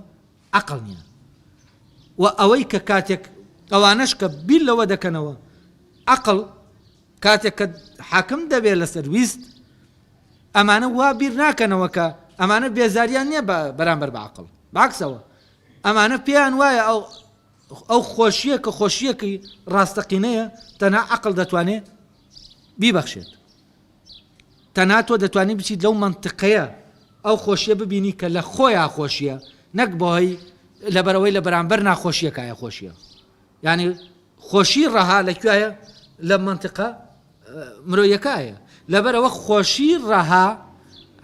عەقڵ نییە و ئەوەی کە کاتێک ئەوانەش کە بیر لەوە دەکەنەوە عەقڵ کاتێک کە حاکم دەبێت لەسەر ویست ئەمانە وا بیر ناکەنەوە کە ئەمانە بێزاریان نییە بەرامبەر بە عەقڵ باکسەوە ئەمانە پێیان وایە ئەو خۆشیە کە خۆشیەکی ڕاستەقینەیە تەنها عەقڵ دەتوانێت بیبەخشێت تەنها تۆ دەتوانێت بچیت لەو منتیقەیە ئەو خۆشیە ببینی کە لە خۆیان خۆشیە نەک بۆهۆی لەبەرەوەی لە بەرامبەر ناخۆشیەکایە خۆشیە یعنی خۆشی ڕەها لەکوایە لە منتیقە مرۆیەکایە لەبەرەوە خۆشی ڕەها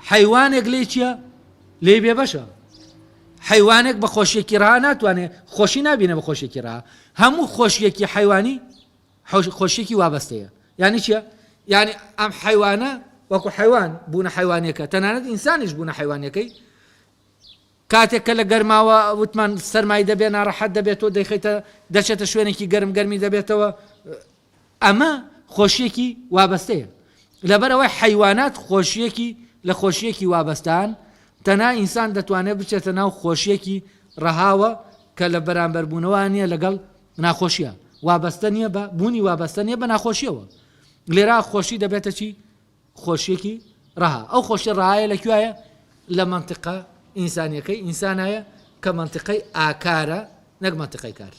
حیوانێک لێ چییە لێ بێبەشە حیوانێک بە خۆشیێکی ڕەها ناتوانێت خۆشی نابینە بە خۆشیێکی ڕەها هەموو خۆشیێکی حیوانی خۆشیێکی وابەستەیە یعنی چییە یعنی ئەم حیوانە وەکو حیوان بوونە حیوانەکە تەنانەت ئینسانیش بوونە حیوانەکەی کاتێک کە لە گەرماوە وتمان سەرمای دەبێت ناڕەحەت دەبێت تۆ دەیخیتە دەچێتە شوێنێکی گەرمی دەبێتەوە ئەمە خۆشیێکی وابەستەیە لەبەرەوەی حیوانات خۆشیێکی لە خۆشیێکی وابەستان تەنها ئینسان دەتوانێت بچێتە ناو خۆشیێکی ڕەهاوە کە لە بەرامبەربوونەوە نیە لەگەڵ ناخۆشیە وابەستە نییە بە بوونی وابەستە نییە بە ناخۆشیەوە لێرا خۆشی دەبێتە چی خۆشیێکی ڕەها ئەو خۆشی ڕەهایە لەکوایە لە منتیقە ئینسانیەکەی ئینسانایە کە منتیقەی ئاکارە نەک منتیقەی کار